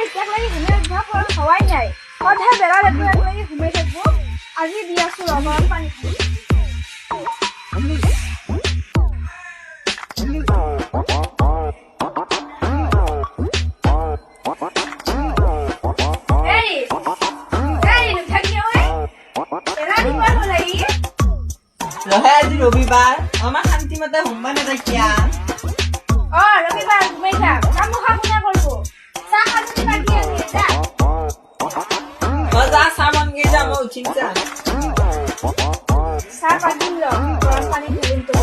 এতিয়া লাগি ঘুমাই উঠা ফল হৱাই নাই সদায় বেলা ৰাতিপুৱা লাগি ঘুমাই থাকবো আজি দি আছো গৰম পানী আজি রবিবার আমার শান্তি মতে ঘুমবা না দেখিয়া রবিবার ঘুমাই থাক কাম খা কোনে করব চা খাতে বাকি আছে যা যা সামান গে যা মো চিন্তা চা পাদিম ল গরম পানি ঢেলিম তো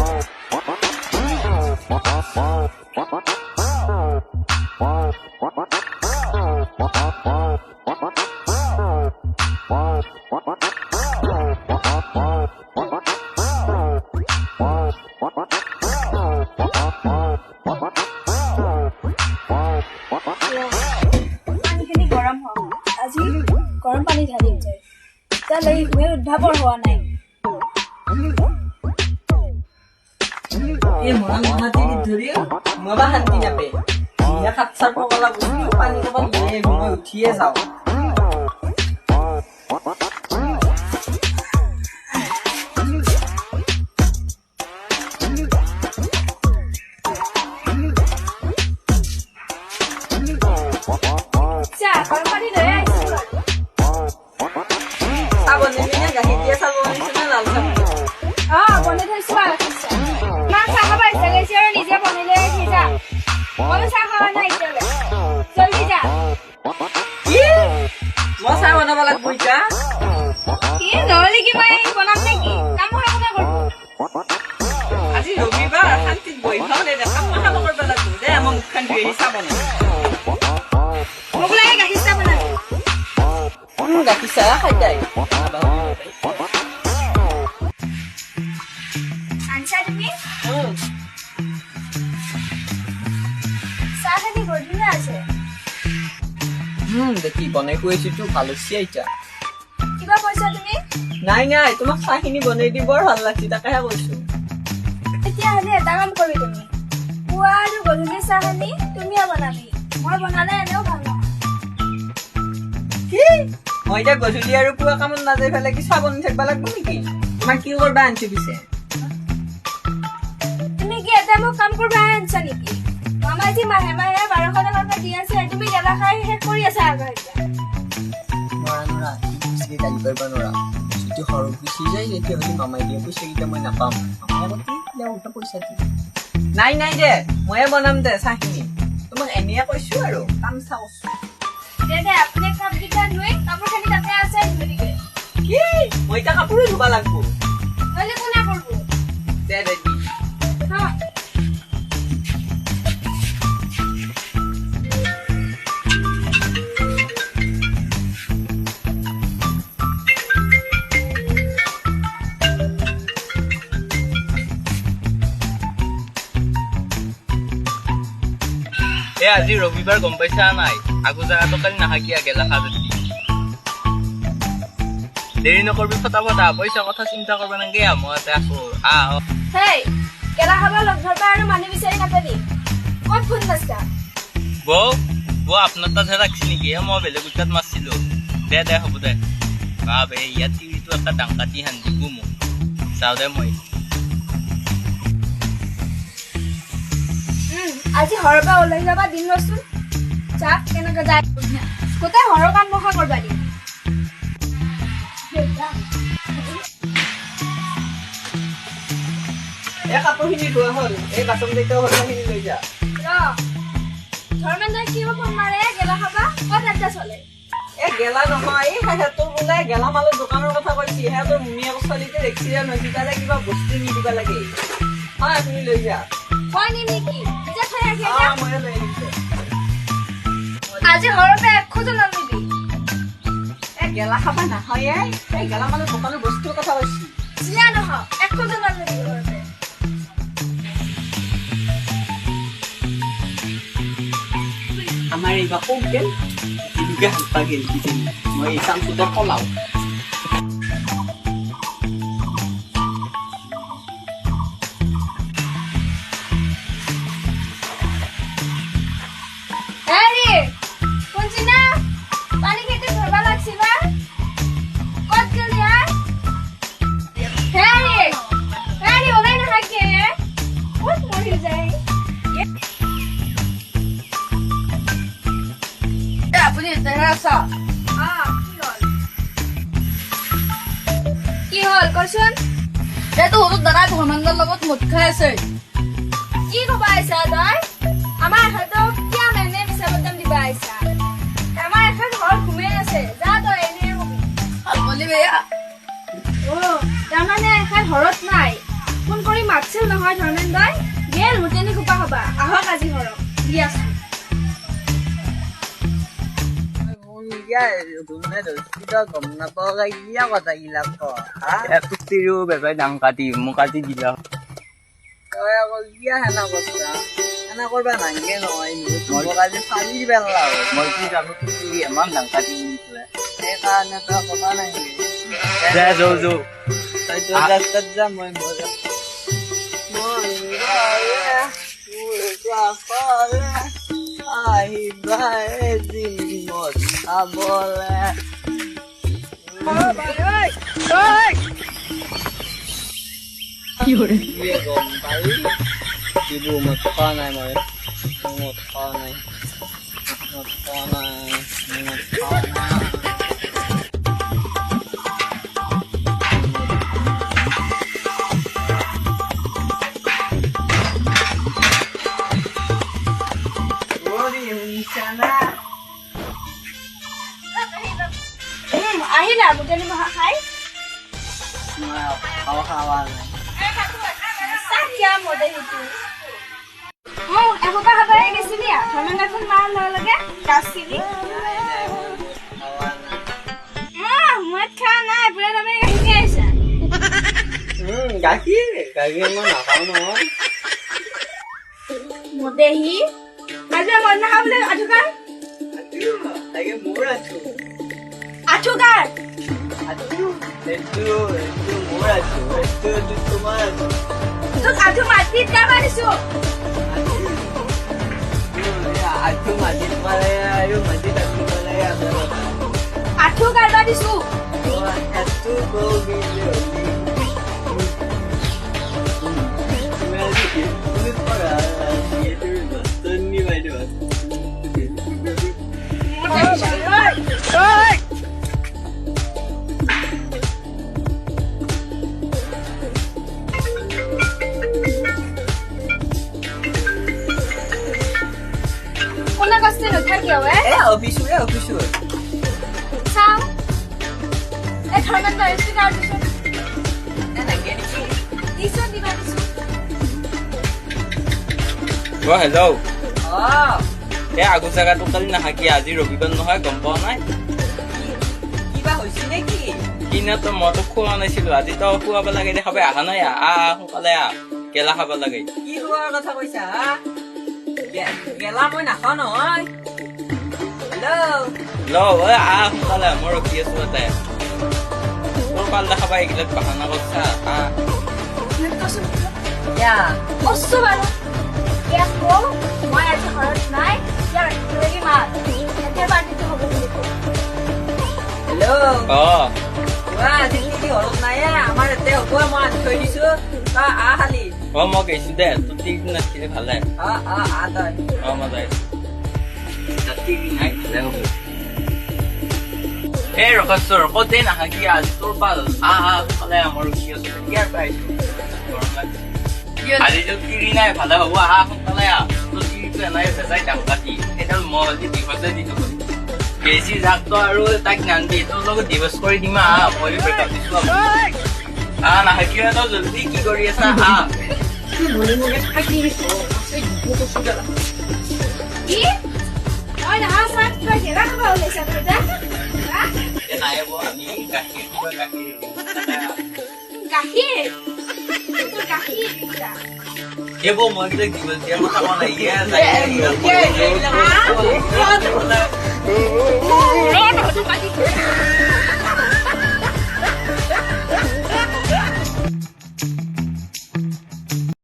গৰম পানী ঢালি যায় এতিয়া লাগি ঘুমাই উদ্ধাপৰ হোৱা নাই এই মৰা মহাতি ধৰি মবা শান্তি নাপে ইয়া খাত চাৰ পগলা বস্তু পানী কবা লৈ মই উঠিয়ে যাও আজি ৰবিবাৰ শান্তিত বহি খাওঁ দে কাম মাথা কৰিব লাগিব দে মই মুখখন ধুই চাব না মোগলাই গাখীৰ চাহ বনাই গাখীৰ চাহ খাই যায় আনছা তুমি চাহ খালি গধূলি আছে দেখি বনাই খুৱাইছো তো ভাল হৈছে এতিয়া কিবা কৈছা তুমি নাই নাই তোমাক চাহখিনি বনাই দি বৰ ভাল লাগছি তাকেহে কৈছো এতিয়া হলে এটা কাম কৰিবি তুমি পুৱা আৰু গধূলি চাহখিনি তুমিয়ে বনাবি মই বনালে এনেও ভাল নহয় কি মই এতিয়া গধূলি আৰু পুৱা কামত নাযাই পেলাই কি চাহ বনাই থাকিব লাগিব নেকি তোমাক কি কৰবা আনছো পিছে তুমি কি এটা মোক কাম কৰবা আনছা নেকি মামাই যি মাহে মাহে 1200 টকা দি আছে তুমি গেলা খাই শেষ কৰি আছা আগৰ এতিয়া নৰা বেছিকে গালি কৰিব নৰা যদি সৰহ গুচি যায় তেতিয়াহ'লে মামাই দিয়া পইচাকেইটা মই নাপাম পইচা দি নাই নাই দে ময়ে বনাম দে চাহখিনি তোমাক এনেয়ে কৈছো আৰু কাম চাহ কৈছো দে আপুনি কাপকেইটা ধুই কাপোৰখিনি তাতে আছে ধুই কি মই এতিয়া কাপোৰে ধুব লাগিব নহ'লে কোনে কৰিব দে আজি ৰবিবাৰ গম পাইছা নাই আগু জাগাটো কালি নাহাকিয়া গেলা খাজতি দেৰি নকৰবি ফটাফট পইচা কথা চিন্তা কৰিব নাগে মই ইয়াতে আছো হেই গেলা খাবা লগ ধৰবা আৰু মানুহ বিচাৰি নাপাবি ক'ত ফোন মাছটা বৌ আপোনাৰ তাতহে ৰাখছি নেকি মই বেলেগ উঠাত মাৰছিলো দে হ'ব দে বাপে ইয়াত টিভিটো এটা ডাংকাটি হান দিবো মোক চাওঁ দে মই আজি হৰবা ওলাই যাবা দিন ৰচোন চাপ কেনেকে যায় কোথায় হৰৰ কাম মখা কৰবা দিম এই কাপোৰখিনি ধোৱা হ'ল এই বাচন কেইটাও হলখিনি লৈ যা ধৰ্মেন্দ্ৰ কিয় ফোন মাৰে গেলা খাবা ক'ত এটা চলে এই গেলা নহয় এই সিহঁতৰ বোলে গেলামালৰ দোকানৰ কথা কৈছে সিহঁতৰ মুনিয়াক ছোৱালীতে এক্সিডেণ্ট হৈছে তাৰে কিবা বস্তু নি দিব লাগে হয় আপুনি লৈ যা মই নিম নেকি মই লৈ আহিছো আজি হৰতে 100 নামিবি এই গেলা খাবা নহয় এই গেলামালৰ দোকানৰ বস্তুৰ কথা কৈছে জিয়া নহয় 100 নামিবি হৰতে আমাৰ এইবাৰ খুব গেল দিনকে হালপা গেল কিজানি মই এই চামচুটা পলাও হেৰি কোনচিনা ঘৰতেহে আছা কি হ'ল কচোন এই তহঁতৰ দাদাই ধৰ্মেন্দ্ৰৰ লগত মদ খাই আছে কি ক'ব আহিছা তই আমাৰ এখেতক কিয় মেনে মিছা বদনাম দিব আহিছা আমাৰ এখেত ঘৰত ঘুমাই আছে যা তই এনেই কবি হালমলি বেয়া তাৰমানে এখেত ঘৰত নাই ফোন কৰি মাতছিল নহয় ধৰ্মেন্দ্ৰই গেল হোটেলি খোপা হবা আহক আজি ঘৰত দি আছো গম নাপাওঁ কিয়া কথা গিলাক তিৰো বেবাই ডাং কাটি মোক কাটি দিলা তই আকৌ কিয়া সেনা কৰছা সেনা কৰবা নাংগে নহয় মই কালি ফালি পেলা মই কি জানো তুমি ইমান ডাং কাটি দিছিলে সেইকাৰণে তই কথা নাংগে দে যৌ যৌ তই তোৰ ৰাস্তাত যা মই আহিবা এদিন চাবলে গম পালি এইবোৰ মই খোৱা নাই মই খোৱা নাই খোৱা নাই আহিলা হোটেলি মহা খাই খাৱা নাই চাহ কিয়া মদে সেইটো এসোপা খাবই গেছিলি ধৰ্মেন্দ্ৰখন মাৰ লগে লগে গাছ চিলি মদ খোৱা নাই পুৰা তুমি গাখীৰ আহিছা গাখীৰ মই নাখাওঁ নহয় মদেহি আজি মদ নাখাওঁ বোলে আঠুকাৰ তাকে মোৰ আছো আঠুকাৰ মোৰ আছো তোমাৰ আছো তোক আঠু মাটিত গাবা দিছো আঠু মাটিত পালে আৰু মাটিত আঠু পালে আঠু গাবা দিছো কোনে কষ্ট নুথাকি অফিচৰ চাওঁ এই ধৰ্মেন্দ্ৰ স্পীকাৰ দিছো দিছো দিবা দিছো হেল্ল' এই আগৰ জেগাটো কালি নাহাকি আজি ৰবিবাৰ নহয় গম পোৱা নাই কিবা হৈছে নেকি কিনাতো মইতো খোৱা নাছিলো আজি তই খুৱাব লাগে দেখাব অহা নাই সোনকালে কেলা খাব লাগে কি হোৱাৰ কথা কৈছা গেলা মই নাখাওঁ নহয় সোনকালে মই ৰখি আছো ইয়াতে তোৰ পাল দেখাবা এইগিলাক বাহানা কৰছা কষ্ট বাৰু ইয়াক কওঁ মই আজি ঘৰত নাই ইয়াৰ ৰাতিপুৱাই মাত এতিয়া পাৰ্টিটো হ'ব বুলি কওঁ আজি ঘৰত নাই আমাৰ ইয়াতে হ'ব মই আনি থৈ দিছো তই খালি মই গৈছো দে তোৰ টিভি নাছিলে ভালে মই যাই এই ৰখাচৰ কতে নাহাকি আজি তোৰ পাল সোনকালে আমাৰ ৰখি আছো ইয়াৰ পৰা আহিছো আজি তোৰ তিৰি নাই ভালে হ'ব সোনকালে তোৰ তিৰিটো এনেই বেচাই দাম কাটি সেইডাল মই আজি দিৱসে দি থব বেছি যাকতো আৰু তাক নান্দি তোৰ লগত দিৱস কৰি দিম মই ব্ৰেকআপ দিছো নাহাকি তই জলদি কি কৰি আছা কি মই নহয় চাহ কিবা গেলা খাব ওলাইছা তই নাই আমি গাখীৰ গাখীৰ তোৰ গাখীৰ এইবোৰ মই বিলাক দিব দিয়া কথা নাই